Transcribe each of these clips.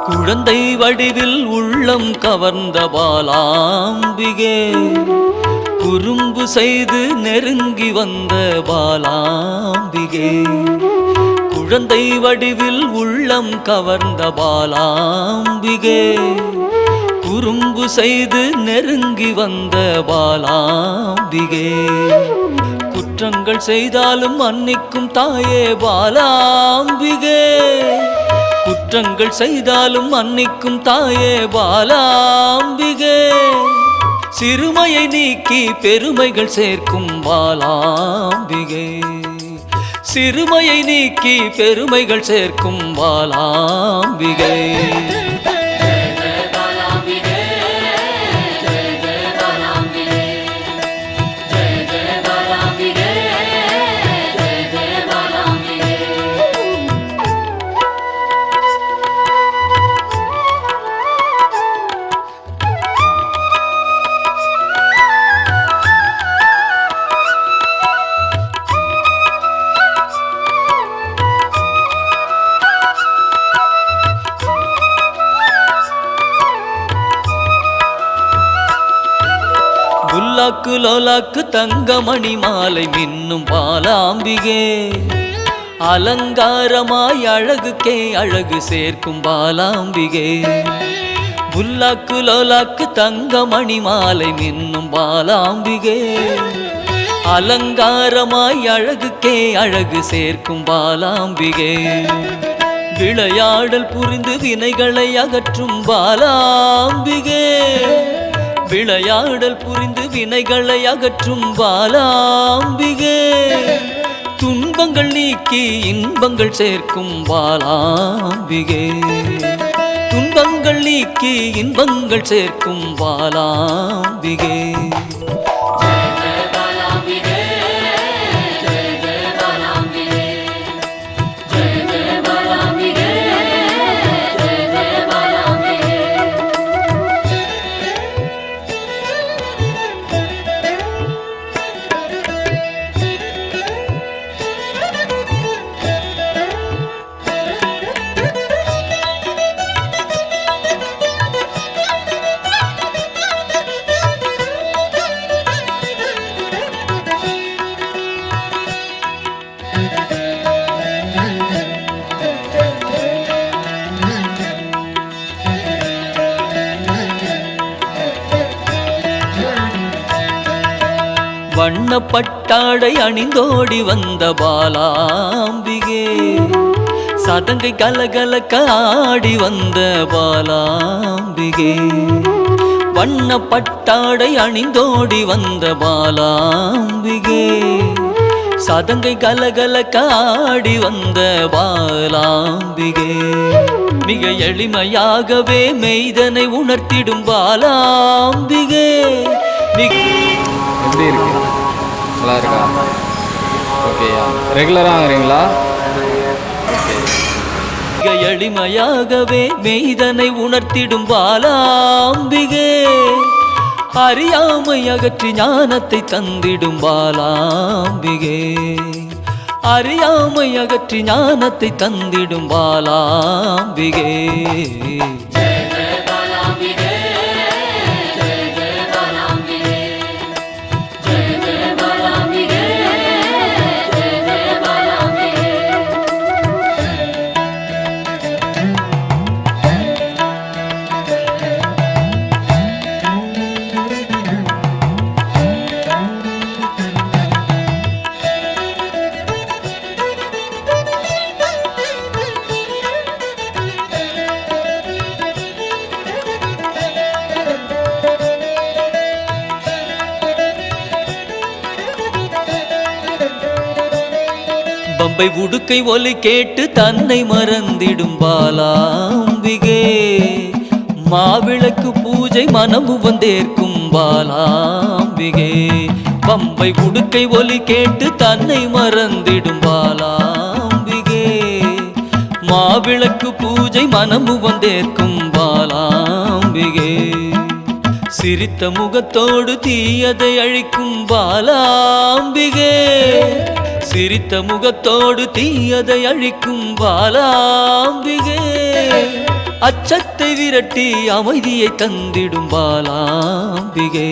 குழந்தை வடிவில் உள்ளம் கவர்ந்த பாலாம்பிகே, குறும்பு செய்து நெருங்கி வந்த பாலாம்பிகே. குழந்தை வடிவில் உள்ளம் கவர்ந்த பாலாம்பிகே, குறும்பு செய்து நெருங்கி வந்த பாலாம்பிகே. குற்றங்கள் செய்தாலும் மன்னிக்கும் தாயே பாலாம்பிகே, குற்றங்கள் செய்தாலும் மன்னிக்கும் தாயே பாலாம்பிகே. சிறுமையை நீக்கி பெருமைகள் சேர்க்கும் பாலாம்பிகே, சிறுமையை நீக்கி பெருமைகள் சேர்க்கும் பாலாம்பிகே. லோலாக்கு லோலாக்கு தங்கமணி மாலை மின்னும் பாலாம்பிகே, அலங்காரமாய் அழகுக்கே அழகு சேர்க்கும் பாலாம்பிகே. புல்லாக்கு லோலாக்கு தங்கமணி மாலை மின்னும் பாலாம்பிகே, அலங்காரமாய் அழகுக்கே அழகு சேர்க்கும் பாலாம்பிகே. விளையாடல் புரிந்து வினைகளை அகற்றும் பாலாம்பிகே, விளையாடல் புரிந்து வினைகளை அகற்றும் பாலாம்பிகே. துன்பங்கள் நீக்கி இன்பங்கள் சேர்க்கும் பாலாம்பிகே, துன்பங்கள் நீக்கி இன்பங்கள் சேர்க்கும் பாலாம்பிகே. வண்ணப்பட்டாடை அணிந்தோடி வந்த பாலாம்பிகே, சதங்கை கலகலக்க ஆடி வந்த பாலாம்பிகே. வண்ணப்பட்டாடை அணிந்தோடி வந்த பாலாம்பிகே, சதங்கை கலகலக்க ஆடி வந்த பாலாம்பிகே. மிக எளிமையாகவே மெய்தனை உணர்த்திடும் பாலாம்பிகே. எப்படி இருக்கு? நல்லா இருக்கா? ஓகேயா? ரெகுலராக வாங்குறீங்களா? மிக எளிமையாகவே மெய்தனை உணர்த்திடும் பாலாம்பிகே, அறியாமை அகற்றி ஞானத்தை தந்திடும் பாலாம்பிகே, அறியாமை அகற்றி ஞானத்தை தந்திடும் பாலாம்பிகே. பம்பை உடுக்கை ஒலி கேட்டு தன்னை மறந்திடும் பாலாம்பிகே, மாவிளக்கு பூஜை மனமு வந்தேற்கும் பாலாம்பிகே. பம்பை உடுக்கை ஒலி கேட்டு தன்னை மறந்திடும் பாலாம்பிகே மாவிளக்கு பூஜை மனமு வந்தேற்கும் பாலாம்பிகே சிரித்த முகத்தோடு தீயதை அழிக்கும் பாலாம்பிகே சிரித்த முகத்தோடு தீயதை அழிக்கும் பாலாம்பிகே அச்சத்தை விரட்டி அமைதியை தந்திடும் பாலாம்பிகே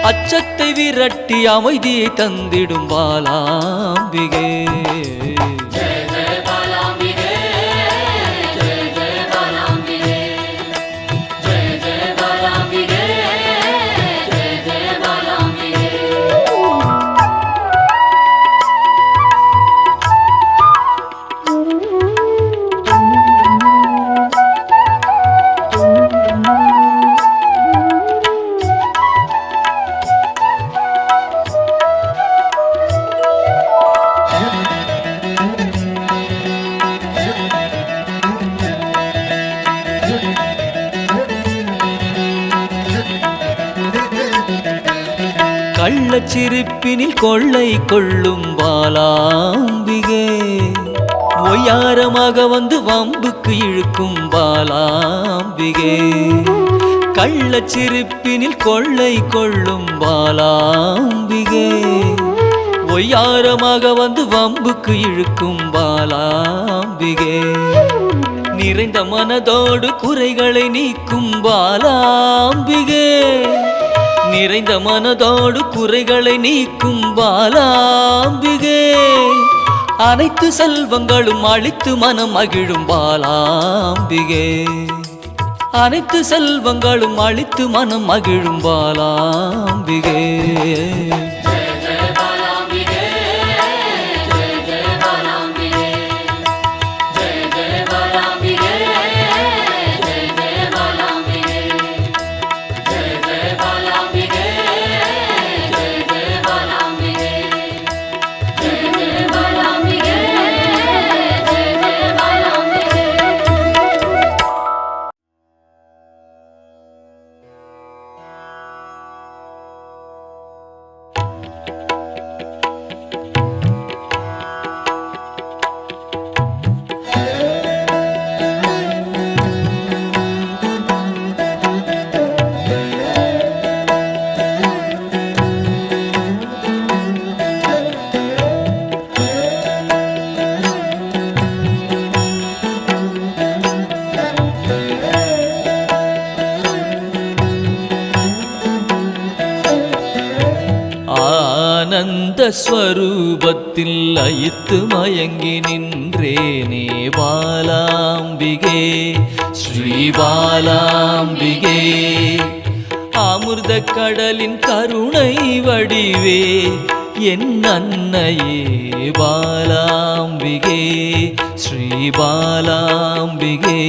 அச்சத்தை விரட்டி அமைதியை தந்திடும் பாலாம்பிகே கள்ளச்சிரிப்பினில் கொள்ளை கொள்ளும் பாலாம்பிகே ஒய்யாரமாக வந்து வம்புக்கு இழுக்கும் பாலாம்பிகே கள்ளச்சிரிப்பினில் கொள்ளை கொள்ளும் பாலாம்பிகே ஒய்யாரமாக வந்து வம்புக்கு இழுக்கும் பாலாம்பிகே நிறைந்த மனதோடு குறைகளை நீக்கும் பாலாம்பிகே நிறைந்த மனதோடு குறைகளை நீக்கும் பாலாம்பிகே அனைத்து செல்வங்களும் அழித்து மனம் மகிழும் பாலாம்பிகே அனைத்து செல்வங்களும் அழித்து மனம் மகிழும் பாலாம்பிகே ஆனந்த ஸ்வரூபத்தில் லயித்து மயங்கி நின்றேனே பாலாம்பிகே ஸ்ரீ பாலாம்பிகே அமிர்த கடலின் கருணை வடிவே என் அன்னையே பாலாம்பிகே ஸ்ரீ பாலாம்பிகே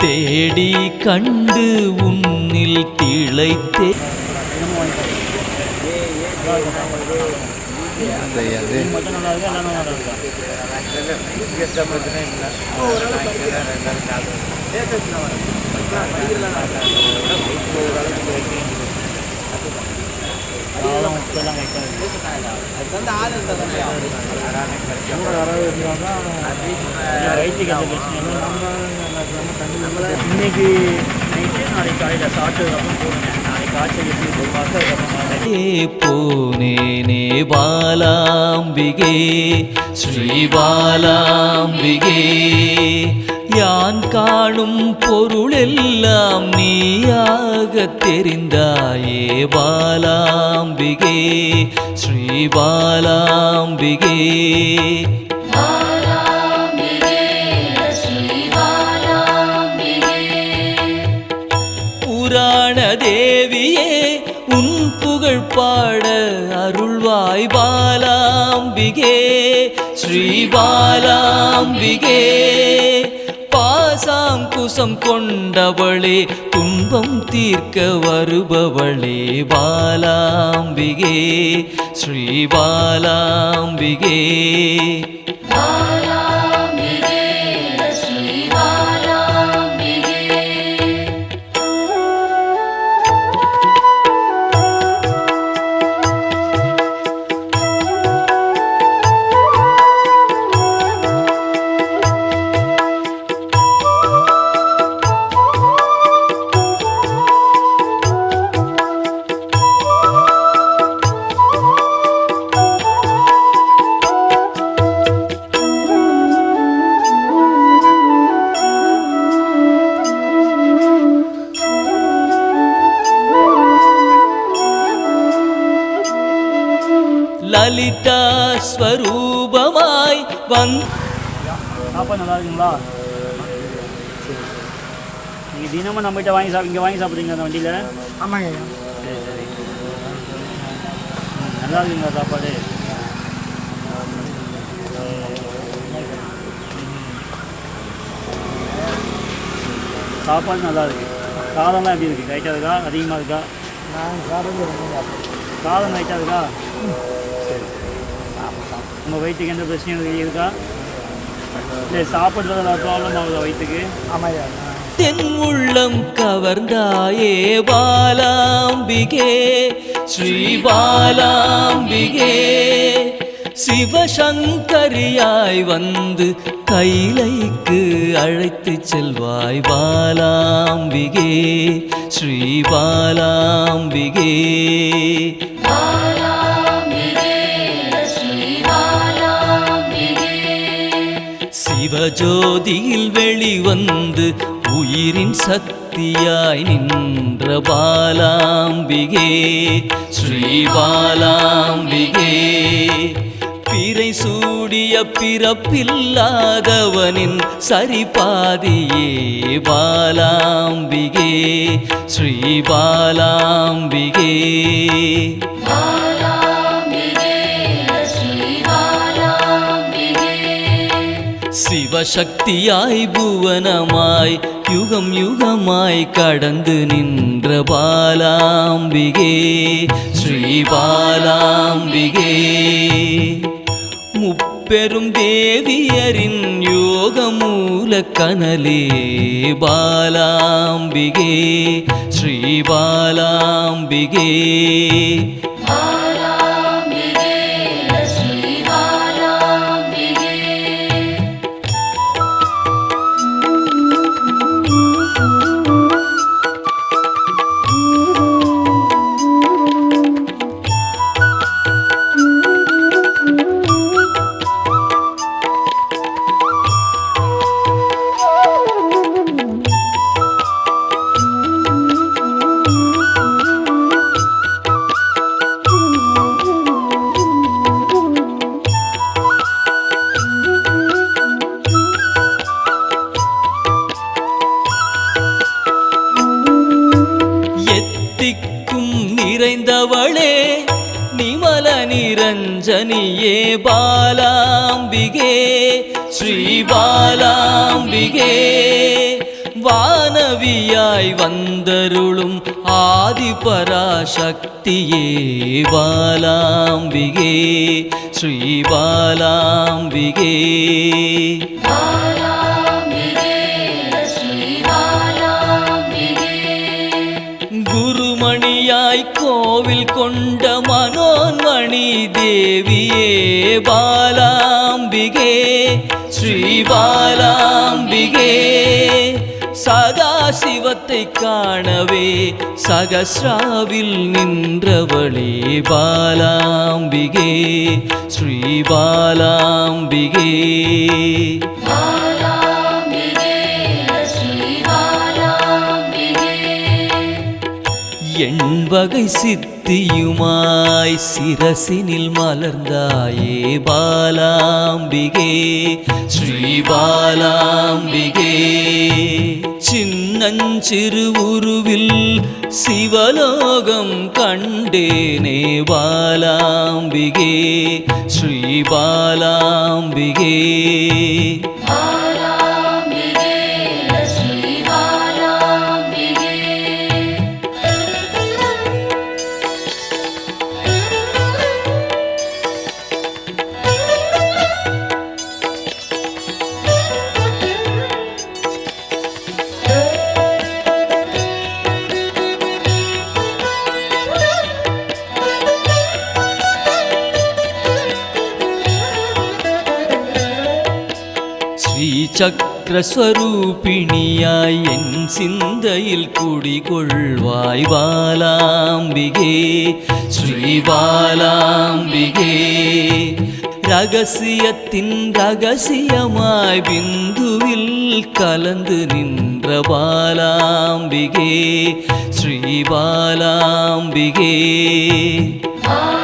தேடி கண்டு உன்னில் திளைத்தே இன்னைக்கு நைட்டு நாளைக்கு காலையில் சாப்பிட்டதுக்கப்புறம் போடுங்க நாளைக்கு காய்ச்சல் எப்படி பார்த்து போனேனே பாலாம்பிகே ஸ்ரீ பாலாம்பிகே யான் காணும் பொருளெல்லாம் நீயாக தெரிந்தாயே பாலாம்பிகே ஸ்ரீ பாலாம்பிகே புராண தேவியே உன் புகழ் பாட அருள்வாய் பாலாம்பிகே ஸ்ரீ பாலாம்பிகே பாசாங்குசம் கொண்டவளே துன்பம் தீர்க்க வருபவளே பாலாம்பிகே ஸ்ரீ பாலாம்பிகே பாலாம்பிகே ஸ்ரீ பாலாம்பிகே லலிதா ஸ்வரூபமாய் சாப்பாடு நல்லா இருக்குங்களா? நீங்கள் தினமும் நம்மகிட்ட இங்கே வாங்கி சாப்பிட்றீங்க அந்த வண்டியில்? ஆமாங்க ஐயா. சரி சரி. நல்லா இருக்குங்களா சாப்பாடு? சாப்பாடு நல்லா இருக்கு. காரம்லாம் எப்படி இருக்குது? லைட்டாக இருக்கா அதிகமாக இருக்கா? நான் சாப்பிட்டு ரொம்ப சாப்பிடுவேன். காரம் லைட்டாக இருக்கா? சரி. உங்கள் வயிற்றுக்கு எந்த பிரச்சனையும் இருக்கா? இல்லை சாப்பிட்றதுல ப்ராப்ளம் ஆகுதா வயிற்றுக்கு? ஆமாம் ஐயா. தென் உள்ளம் கவர்ந்தாயே பாலாம்பிகே ஸ்ரீ பாலாம்பிகே சிவசங்கரியாய் வந்து கைலைக்கு அழைத்து செல்வாய் பாலாம்பிகே ஸ்ரீ பாலாம்பிகே சிவஜோதியில் வெளிவந்து உயிரின் சக்தியாய் நின்ற பாலாம்பிகே ஸ்ரீ பாலாம்பிகே பிறை சூடிய பிறப்பில்லாதவனின் சரிபாதியே பாலாம்பிகே ஸ்ரீ பாலாம்பிகே சிவசக்தியாய் புவனமாய் யுகம் யுகமாய் கடந்து நின்ற பாலாம்பிகே ஸ்ரீ பாலாம்பிகே முப்பெரும் தேவியரின் யோக மூல கனலே பாலாம்பிகே ஸ்ரீ பாலாம்பிகே நிறைந்தவளே நிமல நிரஞ்சனியே பாலாம்பிகே ஸ்ரீ பாலாம்பிகே வானவியாய் வந்தருளும் ஆதிபராசக்தியே பாலாம்பிகே ஸ்ரீ பாலாம்பிகே குருமணியாய் கோவில் கொண்ட மனோன்மணி தேவியே பாலாம்பிகே ஸ்ரீ பாலாம்பிகே சதாசிவத்தை காணவே சகஸ்ராவில் நின்றவளே பாலாம்பிகே ஸ்ரீ பாலாம்பிகே எண்வகை சித்தியுமாய் சிரசினில் மலர்ந்தாயே பாலாம்பிகே ஸ்ரீ பாலாம்பிகே சின்னஞ்சிறு உருவில் சிவலோகம் கண்டேனே பாலாம்பிகே ஸ்ரீ பாலாம்பிகே சக்கரஸ்வரூபிணியாய் என் சிந்தையில் குடிகொள்வாய் பாலாம்பிகே ஸ்ரீ பாலாம்பிகே ரகசியத்தின் ரகசியமாய் பிந்துவில் கலந்து நின்ற பாலாம்பிகே ஸ்ரீ பாலாம்பிகே